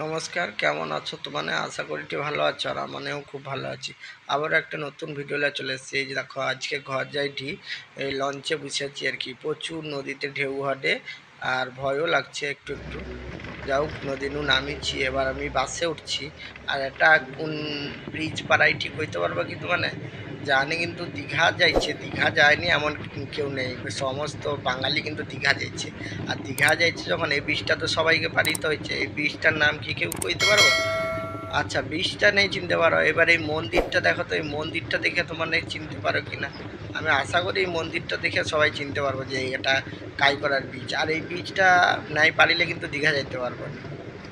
নমস্কার, কেমন আছো? মানে আশা করি ভালো আছো, আর আমিও খুব ভালো আছি। আবার একটা নতুন ভিডিও নিয়ে চলে এসেছি। এই যে দেখো, আজকে ঘর যাইটি এই লঞ্চে বসেছি আর কি। প্রচুর নদীতে ঢেউ হাঁটে, আর ভয়ও লাগছে একটু একটু। যাও, নদী নু নামিছি, এবার আমি বাসে উঠছি। আর এটা কোন ব্রিজ পাড়াই ঠিক হইতে পারবা কিন্তু মানে জানি, কিন্তু দীঘা যাইছে, দীঘা যায়নি এমন কেউ নেই। সমস্ত বাঙালি কিন্তু দীঘা যাইছে। আর দীঘা যাইছে যখন, এই বীজটা তো সবাইকে পারিতে হয়েছে। এই বীজটার নাম কি কেউ কইতে পারবো? আচ্ছা, বীজটা নেই চিনতে পারো। এবার এই মন্দিরটা দেখো তো, এই মন্দিরটা দেখে তোমার নেই চিনতে পারো কিনা। আমি আশা করি এই মন্দিরটা দেখে সবাই চিনতে পারবো যে এটা কাইকরার বীজ। আর এই বীজটা নাই পারিলে কিন্তু দীঘা যাইতে পারবো না।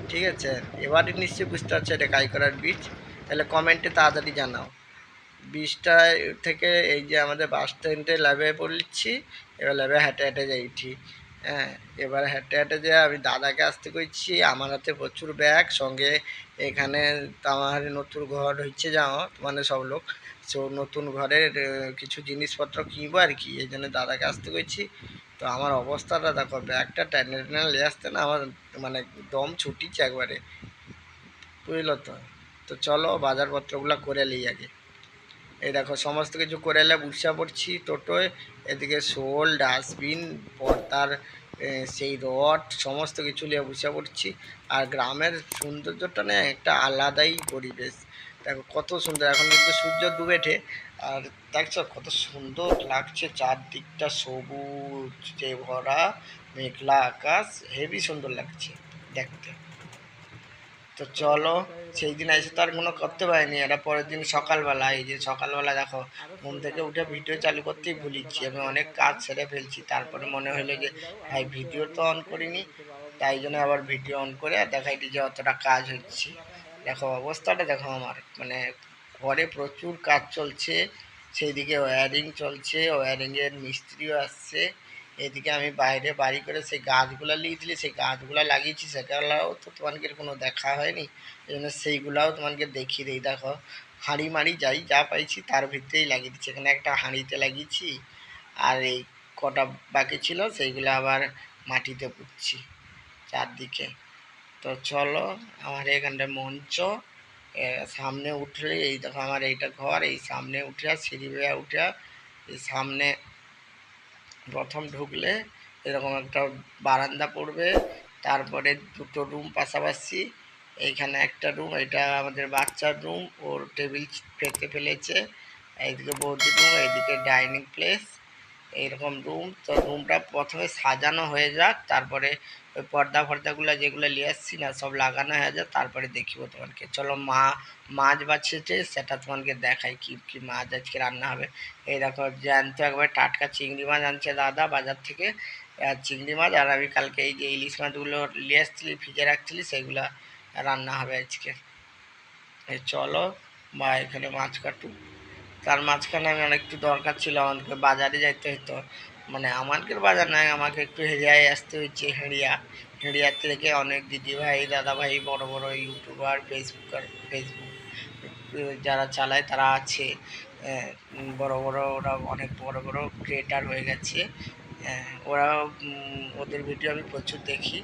ঠিক আছে, এবারে নিশ্চয়ই বুঝতে পারছো এটা কাইকরার বীজ। তাহলে কমেন্টে তাড়াতাড়ি জানাও। বীজটা থেকে এই যে আমাদের বাস স্ট্যান্ডে ল্যাবে পড়ছি। এবার ল্যাবে হেঁটে হেঁটে যাইছি। হ্যাঁ, এবার হেঁটে হেঁটে যে আমি দাদাকে আসতে কইছি। আমার হাতে প্রচুর ব্যাগ সঙ্গে। এখানে তো আমার নতুন ঘর হচ্ছে যাও, মানে সব লোক। সো নতুন ঘরের কিছু জিনিসপত্র কিনবো আর কি, এই জন্য দাদাকে আসতে কইছি। তো আমার অবস্থাটা দেখো, ব্যাগটা টেনে টেনে নিয়ে আসতে না আমার মানে দম ছুটিছে একবারে, বুঝলো তো। তো চলো বাজারপত্রগুলো করে নিই আগে। এই দেখো, সমস্ত কিছু করে এলে বসে পড়ছি টোটোয়। এদিকে শোল, ডাস্টবিন, পর্দার সেই রড, সমস্ত কিছু নিয়ে বসে পড়ছি। আর গ্রামের সৌন্দর্যটা না একটা আলাদাই পরিবেশ। দেখো কত সুন্দর, এখন কিন্তু সূর্য ডুবেছে। আর দেখছো কত সুন্দর লাগছে, চারদিকটা সবুজ যে ভরা, মেঘলা আকাশ, হেভি সুন্দর লাগছে দেখতে। তো চলো, সেই দিন এসে তো আর কোনো করতে পারিনি। এটা পরের দিন সকালবেলা, এই যে সকালবেলা দেখো, ঘুম থেকে উঠে ভিডিও চালু করতেই ভুলিছি। আমি অনেক কাজ সেরে ফেলছি, তারপরে মনে হলো যে ভাই ভিডিও তো অন করিনি, তাই জন্য আবার ভিডিও অন করে দেখাইটি যে অতটা কাজ হচ্ছে। দেখো অবস্থাটা দেখো আমার, মানে ঘরে প্রচুর কাজ চলছে। সেইদিকে ওয়্যারিং চলছে, ওয়্যারিংয়ের মিস্ত্রিও আসছে। এদিকে আমি বাইরে বাড়ি করে সেই গাছগুলো লিয়েছিলি, সেই গাছগুলো লাগিয়েছি, সেটাও তো তোমাদের কোনো দেখা হয়নি। এই জন্য সেইগুলাও তোমাকে দেখিয়ে দিই। দেখো, হাঁড়ি মাড়ি যাই যা পাইছি তার ভিতরেই লাগিয়ে দিচ্ছি। এখানে একটা হাঁড়িতে লাগিয়েছি, আর এই কটা বাকি ছিল সেইগুলো আবার মাটিতে পুঁতছি চারদিকে। তো চলো, আমার এখানটা মঞ্চ, সামনে উঠলে এই দেখো আমার এইটা ঘর, এই সামনে উঠে সিঁড়ি বেয়ে উঠে এই সামনে প্রথম ঢুকলে এরকম একটা বারান্দা পড়বে। তারপরে দুটো রুম পাশাপাশি। এইখানে একটা রুম, এটা আমাদের বাচ্চার রুম, ওর টেবিল পেতে ফেলেছে। এইদিকে বৌদির রুম, এইদিকে ডাইনিং প্লেস, এইরকম রুম। তো রুমটা প্রথমে সাজানো হয়ে যাক, তারপরে ওই পর্দা ফর্দাগুলো যেগুলো নিয়ে আসছি না সব লাগানো হয়ে যাক, তারপরে দেখিব তোমাকে। চলো, মাছ বাছিয়েছে সেটা তোমাকে দেখাই, কি কি মাছ আজকে রান্না হবে। এই দেখো, জ্যান্ত একবার টাটকা চিংড়ি মাছ আনছে দাদা বাজার থেকে। চিংড়ি মাছ, আর আমি কালকে এই যে ইলিশ মাছগুলো নিয়ে আসছিলি, ভিজে রাখছিলি, সেগুলো রান্না হবে আজকে। এই চলো, বা এখানে মাছ কাটু। তার মাঝখানে আমি অনেক একটু দরকার ছিল, আমাদেরকে বাজারে যাইতে হতো। মানে আমাদের বাজার নয়, আমাকে একটু হেরিয়ায় আসতে হচ্ছে। হেরিয়ার থেকে অনেক দিদিভাই, দাদাভাই, বড় বড় ইউটিউবার, ফেসবুক যারা চালায় তারা আছে। বড় বড়, ওরা অনেক বড় বড় ক্রিয়েটার হয়ে গেছে। ওরা ওদের ভিডিও আমি প্রচুর দেখি।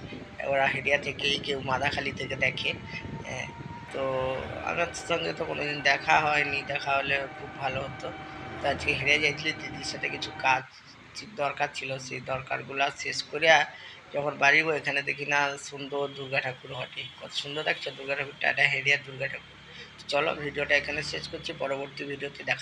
ওরা হেরিয়া থেকেই, কেউ মাদাখালি থেকে দেখে। তো আমার সঙ্গে তো কোনোদিন দেখা হয়নি, দেখা হলে খুব ভালো হতো। তো আজকে হেরে যাইছিলি, দিদির সাথে কিছু কাজ দরকার ছিল, সেই দরকারগুলো শেষ করে যখন বাড়িব, এখানে দেখি না সুন্দর দুর্গা ঠাকুর ঘটে। কত সুন্দর লাগছে দুর্গা ঠাকুরটা, এটা হেরিয়ার দুর্গা ঠাকুর। চলো, ভিডিওটা এখানে শেষ করছি, পরবর্তী ভিডিওতে দেখা।